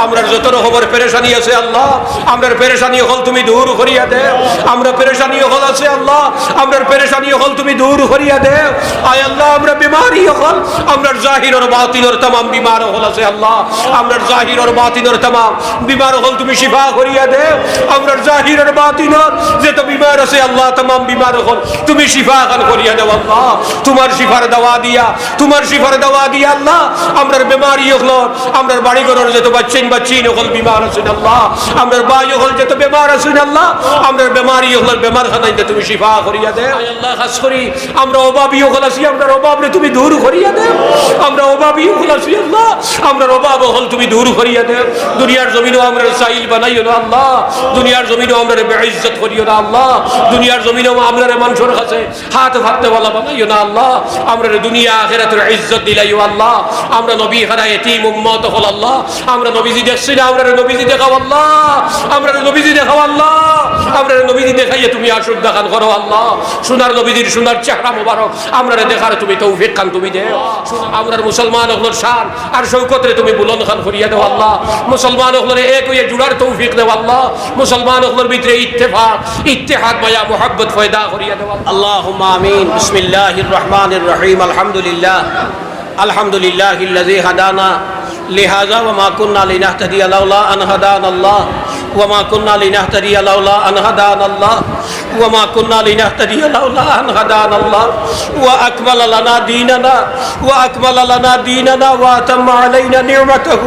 আমরার যত রকমের পেরেশানি আছে আল্লাহ আমরার পেরেশানি হল তুমি দূর করিয়া দেও আমরা পেরেশানি হল আছে আল্লাহ আমরার পেরেশানি হল তুমি দূর করিয়া দেও আয় আল্লাহ আমরা বিমারি হল আমরার জাহির আর বাতিনের तमाम বিমার হল আছে আল্লাহ আমরার জাহির আর বাতিনের तमाम বিমার হল তুমি শিফা করিয়া দেও আমরার জাহির আর বাতিনের যত বিমার আছে আল্লাহ तमाम বিমার হল তুমি শিফা খান করিয়া দেও আল্লাহ তোমার শিফার দাওয়া দিয়া তোমার শিফার দাওয়া দিয়া আল্লাহ আমরার বিমারি হল আমরার বাড়ি ঘরের যত বাচ্চিন হল বিমার আছে আল্লাহ আমরার বাই হল যত বিমার আছে আল্লাহ আমরার বিমারি হল বিমার খানাইতে তুমি শিফা করিয়া দেও আয় আল্লাহ খাস করি আমরা অভাবী হল আছি আমরার অভাবরে তুমি দূর করিয়া দেও আমরা অভাবী হল আছি আল্লাহ আমরার অভাব হল তুমি দূর করিয়া দেও দুনিয়ার জমিনও আমরার সাইল বানাইও না আল্লাহ দুনিয়ার জমিনও আমরার বেইজ্জত করিও না আল্লাহ দুনিয়ার জমিনও আমরার মানুষের কাছে হাত ফাটতে ওয়ালা বানাইও না আল্লাহ আমরার দুনিয়া আখিরাতের ইজ্জত দিলাইও আল্লাহ আমরা নবী খানা এতিম উম্মত হল আল্লাহ আমরা নবীজি দেখছি না আমরা নবীজি দেখাও আল্লাহ আমরা নবীজি দেখাও আল্লাহ আমরা নবীজি দেখাইয়ে তুমি আশুক দেখান করো আল্লাহ সোনার নবীজির সোনার চেহারা মোবারক আমরা দেখার তুমি তৌফিক খান তুমি দেও আমরার মুসলমান হলর শান আর শৌকতরে তুমি বুলন্দ খান করিয়া দেও আল্লাহ মুসলমান হলর এক হইয়া জুড়ার তৌফিক দেও আল্লাহ মুসলমান হলর ভিতরে ইত্তেফাক ইত্তেহাদ মায়া মুহাব্বত ফয়দা করিয়া দেও আল্লাহুম্মা আমিন বিসমিল্লাহির রহমানির রহিম আলহামদুলিল্লাহিল্লাযী হাদানা লিহাযা ওয়া মা কুন্না লিনাহতাদিয়া লাউলা আন হাদানাল্লাহ وما كنا لنهتدي لولا أن هدانا الله وما كنا لنهتدي لولا أن هدانا الله وأكمل لنا ديننا وأتم علينا نعمته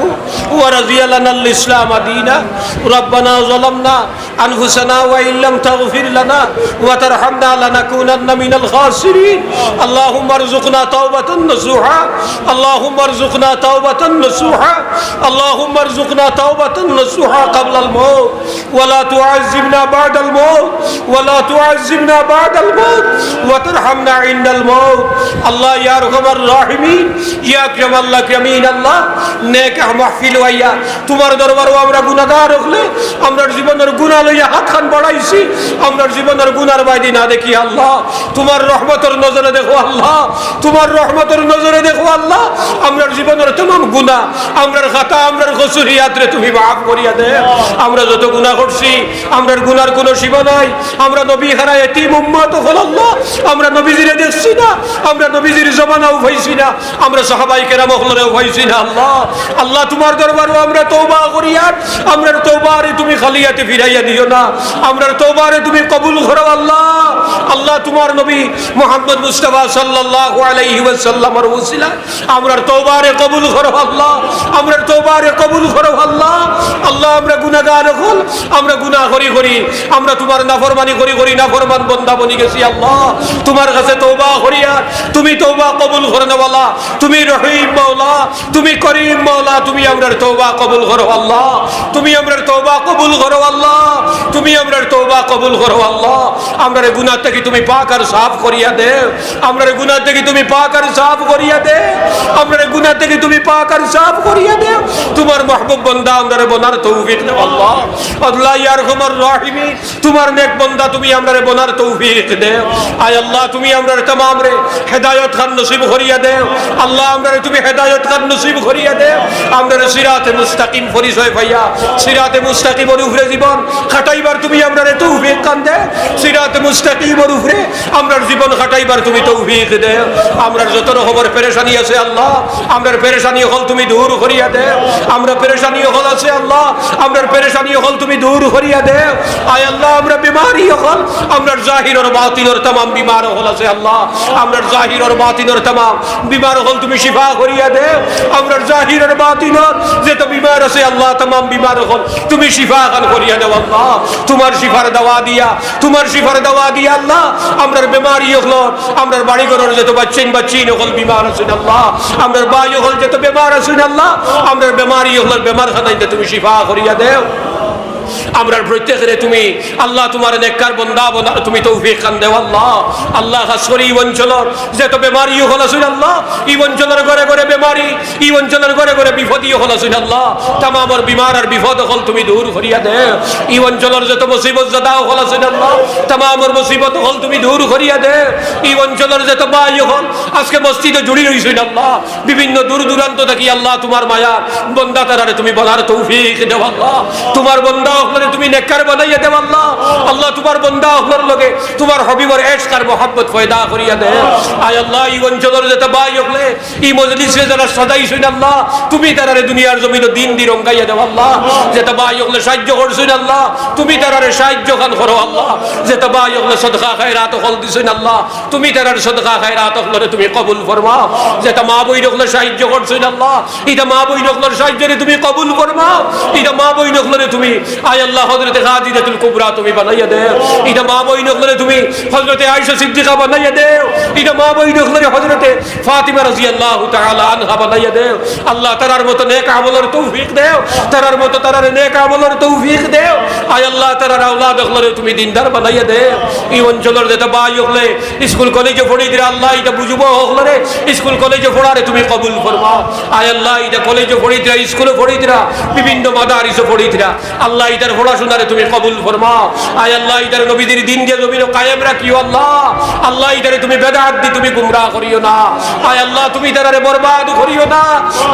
ورضي لنا الإسلام دينا ربنا ظلمنا أنفسنا وإن لم تغفر لنا وترحمنا لنكونن من الخاسرين اللهم ارزقنا توبة نصوحا اللهم ارزقنا توبة نصوحا اللهم ارزقنا توبة نصوحا قبل الموت ولا تعذبنا بعد الموت ولا تعذبنا بعد الموت وترحمنا عند الموت الله يا ارحم الراحمين يا اكرم الاكرمين الله নেক মাহফিল হইয়া তোমার দরবারে আমরা গুনাহগার হলে আমরার জীবনের গুনাহ লইয়া হাত খান বাড়াইছি আমরার জীবনের গুনার বাইদি না দেখি আল্লাহ তোমার রহমতের নজরে দেখো আল্লাহ তোমার রহমতের নজরে দেখো আল্লাহ আমরার জীবনের तमाम গুনাহ আমরার খাতা আমরার কসুরিয়াতরে তুমি maaf করিয়া দে আমরা যত গুনাহ করছি আমরার গুনার কোনো সীমা নাই আমরা নবী হারা এতিম উম্মত হল আল্লাহ আমরা নবীজিরে দেখছি না আমরা নবীজির জমানাও হইছি না আমরা সাহাবায়ে কেরাম হলরেও হইছি না আল্লাহ আল্লাহ তোমার দরবারে আমরা তওবা করিয়া আমরার তওবারে তুমি খালিয়াতে ফিরাইয়া দিও না আমরার তওবারে তুমি কবুল করো আল্লাহ আল্লাহ তোমার নবী মুহাম্মদ মুস্তাফা সাল্লাল্লাহু আলাইহি ওয়াসাল্লামের ওসিলা আমরার তওবারে কবুল করো আল্লাহ আমরার তওবারে কবুল করো আল্লাহ আল্লাহ আমরা গুনাহগার হল আমরা গুনাহ করি আমরা তোমার নাফরমানি করি নাফরমান বান্দা বনি গেছি আল্লাহ তোমার কাছে তওবা করিয়া তুমি তওবা কবুল করে নাওয়ালা তুমি রহিম মাওলা তুমি করিম মাওলা তুমি আমরার তওবা কবুল করো আল্লাহ তুমি আমরার তওবা কবুল করো আল্লাহ তুমি আমরার তওবা কবুল করো আল্লাহ আমরার গুনাহ থেকে তুমি পাক আর সাফ করিয়া দেও আমরার গুনাহ থেকে তুমি পাক আর সাফ করিয়া দেও আমরার গুনাহ থেকে তুমি পাক আর সাফ করিয়া দেও তোমার মাহবুব বান্দা আমরার বনার তৌফিক দাও আল্লাহ আল্লাহ ইয়া আরহামার রাহিমিন তোমার নেক বান্দা তুমি আমরারে বনার তৌফিক দেও আয় আল্লাহ তুমি আমরার तमाम রে হেদায়েত খান নসিব করিয়া দেও আল্লাহ আমরারে তুমি হেদায়েত খান নসিব করিয়া দেও আমরারে সিরাতে মুস্তাকিম পরিচয় পাইয়া সিরাতে মুস্তাকিমের উপরে জীবন খাটাইবার তুমি আমরারে তৌফিক খান দেও সিরাতে মুস্তাকিমের উপরে আমরার জীবন খাটাইবার তুমি তৌফিক দেও আমরার যত রকমের পেরেশানি আছে আল্লাহ আমরার পেরেশানি হল তুমি দূর করিয়া দেও আমরা পেরেশানি হল আছে আল্লাহ আমরার পেরেশানি হল তুমি দূর করিয়া দেও আয় আল্লাহ আমরা বিমারি হল আমরার জাহির আর বাতিনের तमाम বিমার হল আছে আল্লাহ আমরার জাহির আর বাতিনের तमाम বিমার হল তুমি শিফা করিয়া দেও আমরার জাহির আর বাতিনের যত বিমার আছে আল্লাহ तमाम বিমার হল তুমি শিফা খান করিয়া দেও আল্লাহ তোমার শিফার দাওয়া দিয়া আল্লাহ আমরার বিমারি হল আমরার বাড়ি ঘরের যত বাচ্চিন হল বিমার আছে আল্লাহ আমরার বাই হল যত বিমার আছে আল্লাহ আমরার বিমারি হল বিমার খানাইতে তুমি শিফা করিয়া দেও আমরার প্রত্যেকের তুমি আল্লাহ তোমার নেককার বান্দা বানার তুমি তৌফিক খান দেও আল্লাহ। আল্লাহ খাস করে এই অঞ্চলের যত বেমারি হল আসুন আল্লাহ, এই অঞ্চলের ঘরে ঘরে বেমারি, এই অঞ্চলের ঘরে ঘরে বিপদই হল আসুন আল্লাহ, তামামর বিমার আর বিপদ হল তুমি দূর করিয়া দে। এই অঞ্চলের যত মুসিবত জাদা হল আসুন আল্লাহ, তামামর মুসিবত হল তুমি দূর করিয়া দে। এই অঞ্চলের যত বাই হল আজকে মসজিদে জুড়ি রইছেন আল্লাহ, বিভিন্ন দূর দূরান্ত থাকি আল্লাহ তোমার মায়া বন্দা তারারে তুমি বলার তৌফিক দেও আল্লাহ। তোমার বন্দা হলে তুমি নেককার বানাইয়া দেও আল্লাহ। আল্লাহ তোমার বন্দা হলার লগে তোমার হবিবর ইশক আর মোহাব্বত পয়দা করিয়া দে। আয় আল্লাহ এই অঞ্চলের যত বাই হলে এই মজলিসে যারা সদাইছেন আল্লাহ, তুমি তারারে দুনিয়ার জমিনে দিন দি রঙ্গাইয়া দেও আল্লাহ। যেটা বাই হলে সাহায্য করছেন আল্লাহ, তুমি তারারে সাহায্য খান করো আল্লাহ। যেটা বাই হলে সদকা খায়রাত হল দিছেন আল্লাহ, তুমি তারার সদকা খায়রাত হলে তুমি কবুল ফরমাও। যেটা মা বই হলে সাহায্য করছেন আল্লাহ, এটা মা বই হলের সাহায্যে তুমি কবুল ফরমাও। এটা মা বই হলে তুমি আয় আল্লাহ হযরতে খাদিজাতুল কুবরা তুমি বানাইয়া দেও। এটা মা বই হলে তুমি হযরতে আয়েশা সিদ্দিকা বানাইয়া দেও। এটা মা বই হলে হযরতে ফাতিমা রাদিয়াল্লাহু তাআলা আনহা বানাইয়া দেও। আল্লাহ তারার মত নেক আমলের তৌফিক দেও, তারার মত তারার নেক আমলের তৌফিক দেও। আয় আল্লাহ তারার আওলাদ হলে তুমি দিনদার বানাইয়া দেও। এই অঞ্চলের যেটা বাই হলে স্কুল কলেজে পড়ি দিরা আল্লাহ এটা বুঝবো হলে স্কুল কলেজে পড়ারে তুমি কবুল ফরমাও। আয় আল্লাহ এটা কলেজে পড়ি দিরা, স্কুলে পড়ি দিরা, বিভিন্ন মাদারিসে পড়ি দিরা আল্লাহ এটার পড়াশোনারে তুমি কবুল ফরমাও। আয় আল্লাহ এটার নবীদের দিন দিয়ে জমিন কায়েম রাখিও আল্লাহ। আল্লাহ এটারে তুমি বেদাত দি তুমি গুমরাহ করিও না। আয় আল্লাহ তুমি তারারে বরবাদ করিও না।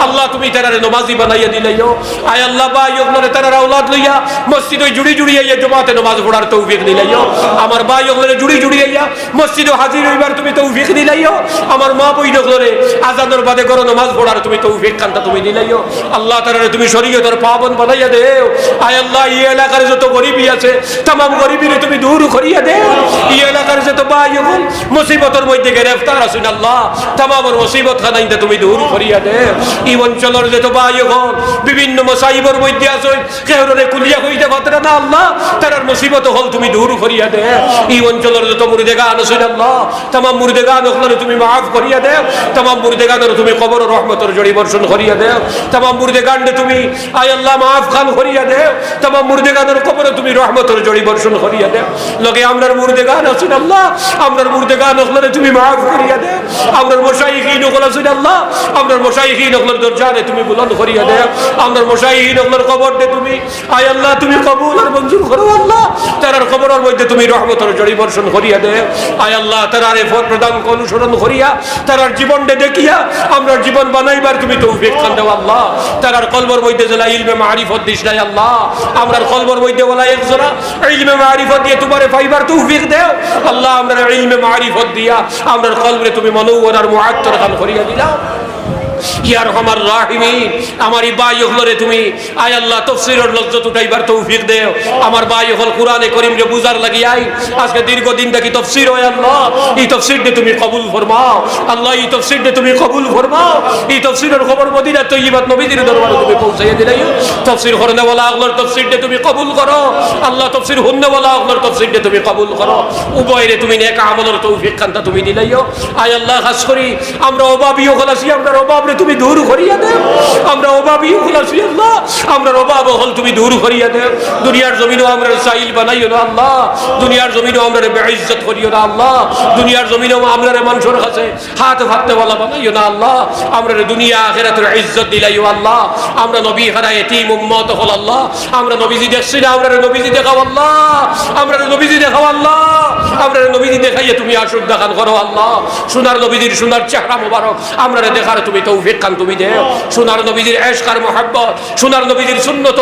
আল্লাহ তুমি তারারে নমাজি বানাইয়া দিলাইও। আয় আল্লাহ বাই ওগলরে তারার আওলাদ লইয়া মসজিদে জুড়ি জুড়ি আইয়া জমাতে নামাজ পড়ার তৌফিক দিলাইও। আমার বাই ওগলরে জুড়ি জুড়ি আইয়া মসজিদে হাজির হইবার তুমি তৌফিক দিলাইও। আমার মা বই ওগলরে আযানের বাদে করো নামাজ পড়ার তুমি তৌফিক কান্তা তুমি দিলাইও। আল্লাহ তারারে তুমি শরীয়তের পাবন বানাইয়া দেও। আয় আল্লাহ এই এলাকার যত গরিবী আছে तमाम গরিবীরে তুমি দূর করিয়া দেও। এই এলাকার যত বাই ওগল মুসিবতের মধ্যে গ্রেফতার আছেন আল্লাহ, तमाम মুসিবত খানাইতে তুমি দূর করিয়া দেও। এই অঞ্চলের যত বাই ওগল বিভিন্ন মুসাইবের মধ্যে আছে, কেউরে কুলিয়া হইতে পারে না আল্লাহ, তারার মুসিবত হল তুমি দূর করিয়া দেও। এই অঞ্চলের যত মুর্দেগান আছেন আল্লাহ, तमाम মুর্দেগান হল তুমি maaf করিয়া দেও। तमाम মুর্দেগানের তুমি কবর রহমতের জড়ি বর্ষণ করিয়া দেও। तमाम মুর্দেগানকে তুমি আয় আল্লাহ maaf খান করিয়া দেও। तमाम মুর্দেগানের কবরে তুমি রহমতের জড়ি বর্ষণ করিয়া দেও। লগে আমরার মুর্দেগান আছেন আল্লাহ, আমরার মুর্দেগান হলে তুমি maaf করিয়া দেও। আমরার মুশাইখিন হল আছেন আল্লাহ, আমরার মুশাইখিন হলের দরজারে তুমি বুলন্দ করিয়া দেও। আমরার মুশাইখিন হলের কবর দে তুমি আয় আল্লাহ তুমি কবুল আর মঞ্জুর করো আল্লাহ। তারার কবরের মধ্যে তুমি রহমতের জড়ি বর্ষণ করিয়া দেও। আয় আল্লাহ তারারে প্রদান অনুসরণ করিয়া তারার জীবনটা দেখিয়া আমরার জীবন বানাইবার তুমি তৌফিক খান দেও আল্লাহ। তারার কলবর মধ্যে জেলা ইলমে মারিফত দিস নাই আল্লাহ। আমরার কলবর মধ্যে ওলা একজনা ইলমে মারিফত দিয়ে তোমারে পাইবার তৌফিক দেও আল্লাহ। আমরা ইলমে মারিফত দিয়া আমরার কলবরে তুমি মনওয়ার আর মুআত্তার খান করিয়া দিলা। ইয়া রহমান রাহিমিন আমার এই বাই হলরে তুমি আয় আল্লাহ তাফসীরের লজ্জত উঠাইবার তৌফিক দেও। আমার বাই হল কোরআনে কারীমকে বুঝার লাগি আই আজকে দীর্ঘদিন থেকে তাফসীর হয় আল্লাহ, এই তাফসীরকে তুমি কবুল ফরমাও আল্লাহ। এই তাফসীরকে তুমি কবুল ফরমাও। এই তাফসীরের খবর মদিনা তৈয়্যিবাত নবীদের দরবারে তুমি পৌঁছাইয়া দিলাইও। তাফসীর করনে ওয়ালা আল্লাহর তাফসীরকে তুমি কবুল করো আল্লাহ। তাফসীর হুননে ওয়ালা আল্লাহর তাফসীরকে তুমি কবুল করো। উভয়েরে তুমি নেক আমলের তৌফিক কান্তা তুমি দিলাইও। আয় আল্লাহ খাস করি আমরা অভাবী হল আছি, আমরা অভাব তুমি দূর করিয়া দেও। আমরা অভাবী হল আছি আল্লাহ, আমরা অভাব হল তুমি দূর করিয়া দেও। দুনিয়ার জমিনও আমরা সাইল বানাইও না আল্লাহ, দুনিয়ার জমিনও আমরা বেইজ্জত করিও না আল্লাহ, দুনিয়ার জমিনও আমরা মানুষের কাছে হাত ভাততে ওয়ালা বানাইও না আল্লাহ। আমরা দুনিয়া আখিরাতের ইজ্জত দিলাইও আল্লাহ। আমরা নবী হারা এতিম উম্মত হল আল্লাহ। আমরা নবীজি দেখছি না, আমরা নবীজি দেখাও আল্লাহ, আমরা নবীজি দেখাও আল্লাহ। আমরা নবীজি দেখাইয়া তুমি আশুক দেখান করো আল্লাহ। সোনার নবীজির সোনার চেহারা মোবারক আমরা দেখার তুমি তৌফিক খান তুমি দেও। সোনার নবীজির ইশক আর মুহাব্বত, সোনার নবীজির সুন্নত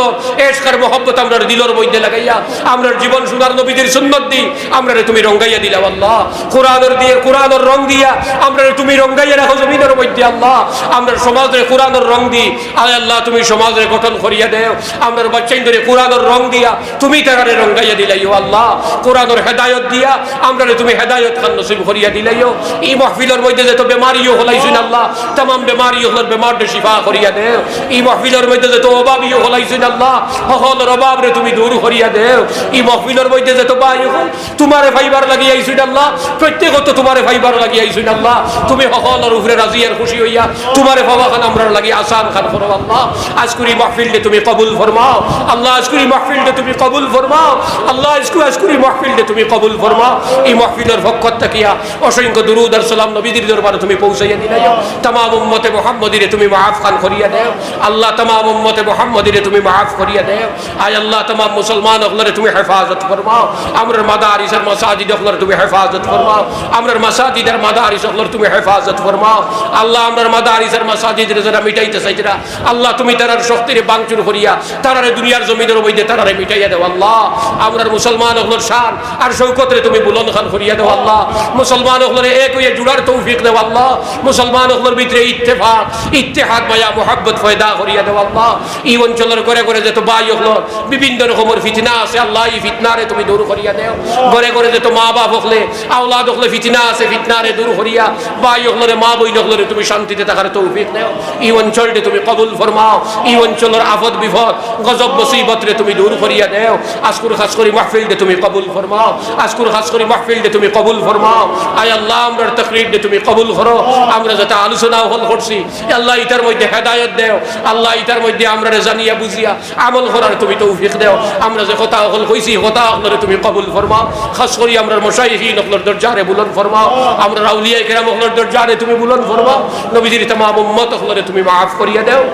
ইশক আর মুহাব্বত আমরা দিলের মধ্যে লাগাইয়া আমরা জীবন সোনার নবীজির সুন্নত দি আমরা তুমি রঙ্গাইয়া দিলাও আল্লাহ। কোরআনের দিয়ে কোরআনের রং দিয়া আমরা তুমি রঙ্গাইয়া রাখো জমিনের মধ্যে আল্লাহ। আমরা সমাজে কোরআনের রং দি আয় আল্লাহ তুমি সমাজে গঠন করিয়া দেও। আমরা বাচ্চাদের কোরআনের রং দিয়া তুমি তারারে রঙ্গাইয়া দিলাইও আল্লাহ। কোরআনের হেদায়েত দিয়া আমরা তুমি হেদায়েত খান নসিব করিয়া দিলাইও। এই মাহফিলের মধ্যে যত বেমারিও হলাইছেন আল্লাহ, तमाम বেমারি বিমারি হল বেমারটা শিফা করিয়া দেও এই মাহফিলের মধ্যে যত অভাবী হলাইছেন আল্লাহ হলের অভাব রে তুমি দূর করিয়া দেও এই মাহফিলের মধ্যে যত ভাই হল তোমারে ফাইবার লাগিয়ে আইছেন আল্লাহ প্রত্যেকত তোমারে ফাইবার লাগিয়ে আইছেন আল্লাহ তুমি হলের উপরে রাজি আর খুশি হইয়া তোমারে বাবা খান আমরা লাগি আসান খান করো আল্লাহ আজকুরি মাহফিলটা তুমি কবুল ফরমাও আল্লাহ আজকুরি মাহফিলটা তুমি কবুল ফরমাও আল্লাহ আজকুরি মাহফিলটা তুমি কবুল ফরমাও এই মাহফিলের পক্ষ থাকিয়া অসংখ্য দুরূদ আর সালাম নবীদের দরবারে তুমি পৌঁছাইয়া দিলাইও तमाम उम्मते मुहम्मदीरे তুমি মাফ খান করিয়া দেও আল্লাহ तमाम उम्मते मुहम्मदीरे তুমি মাফ করিয়া দেও আয় আল্লাহ तमाम মুসলমান হলরে তুমি হেফাজত ফরমাও আমরার মাদারিসের মাসাজিদ হলরে তুমি হেফাজত ফরমাও আমরার মাসাজিদের মাদারিস হলরে তুমি হেফাজত ফরমাও আল্লাহ আমরার মাদারিসের মাসাজিদের যারা মিটাইতে চাইরা আল্লাহ তুমি তারার শক্তিরে বাংচুর করিয়া তারারে দুনিয়ার জমিনের মধ্যে তারারে মিটাইয়া দাও আল্লাহ আমরার মুসলমান হলর শান আর শৌকতরে তুমি বুলন্দ খান করিয়া দাও আল্লাহ মুসলমান হলরে এক হইয়া জুড়ার তৌফিক দাও আল্লাহ মুসলমান হলর ভিতরে ইত্তেফাক ইত্তেহাদ মায়া মুহাব্বত ফয়দা করিয়া দাও আল্লাহ এই অঞ্চলের করে করে যত ভাই হলো বিভিন্ন রকমের ফিতনা আছে আল্লাহ এই ফিতনারে তুমি দূর করিয়া দাও করে করে যত মা বাপ হলে আওলাদ হলে ফিতনা আছে ফিতনারে দূর করিয়া ভাই হলরে মা বই হলরে তুমি শান্তিতে থাকার তৌফিক দাও এই অঞ্চলটি তুমি কবুল ফরমাও এই অঞ্চলের আফত বিপদ গজব মুসিবতরে তুমি দূর করিয়া দাও আজকুর খাস করি মাহফিলকে তুমি কবুল ফরমাও আজকুর খাস করি মাহফিলকে তুমি কবুল ফরমাও আয় আল্লাহ আমরার তাকরীরকে তুমি কবুল করো আমরা যত আলোচনা হল করছি আল্লাহ ইতার মধ্যে হেদায়েত দাও আল্লাহ ইতার মধ্যে আমরা জানিয়া বুঝিয়া আমল করার তুমি তৌফিক দাও আমরা যে কথা হল কইছি কথা আপনারে তুমি কবুল ফরমাও খাস করি আমরা মুশাইখিন হলর দরজারে বুলন্দ ফরমাও আমরা আউলিয়া কিরাম হলর দরজারে তুমি বুলন্দ ফরমাও নবীজির तमाम উম্মত হলরে তুমি maaf করিয়া দাও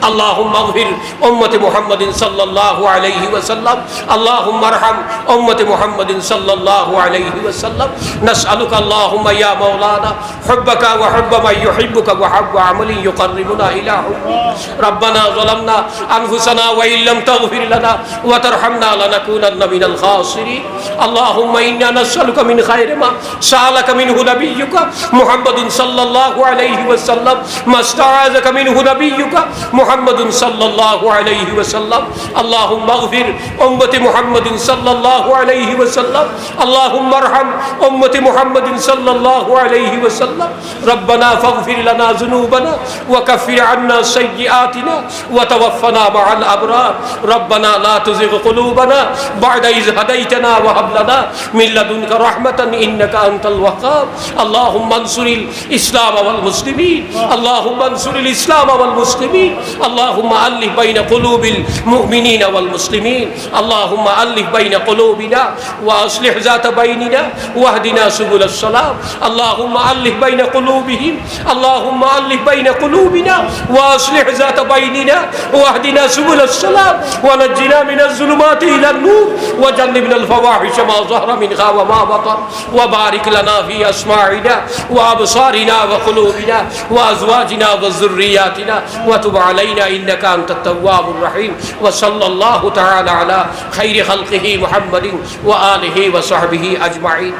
اللهم اغفر أمة محمد صلى الله عليه وسلم اللهم ارحم أمة محمد صلى الله عليه وسلم نسألك اللهم يا مولانا حبك وحب من يحبك وحب عمل يقربنا إلى حبك ربنا ظلمنا أنفسنا وإن لم تغفر لنا وترحمنا لنكونن من الخاسرين اللهم إنا نسألك من خير ما سألك منه نبيك محمد صلى الله عليه وسلم ما استعاذك منه نبيك محمد صلى الله عليه وسلم اللهم اغفر أمة محمد صلى الله عليه وسلم اللهم ارحم أمة محمد صلى الله عليه وسلم ربنا فاغفر لنا ذنوبنا وكفر عنا سيئاتنا وتوفنا مع الأبرار ربنا لا تزغ قلوبنا بعد إذ هديتنا وهب لنا من لدنك رحمة إنك أنت الوهاب اللهم انصر الإسلام والمسلمين اللهم انصر الإسلام والمسلمين اللهم ألف بين قلوب المؤمنين والمسلمين اللهم ألف بين قلوبنا وأصلح ذات بيننا واهدنا سبل السلام اللهم ألف بين قلوبهم اللهم ألف بين قلوبنا وأصلح ذات بيننا واهدنا سبل السلام ونجنا من الظلمات إلى النور وجنبنا الفواحش ما ظهر منها وما بطن وبارك لنا في أسماعنا وأبصارنا وقلوبنا وأزواجنا وذرياتنا وتب علينا إنك أنت التواب الرحيم وصلى الله تعالى على خير خلقه محمد وآله وصحبه أجمعين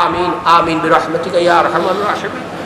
آمين آمين برحمتك يا أرحم الراحمين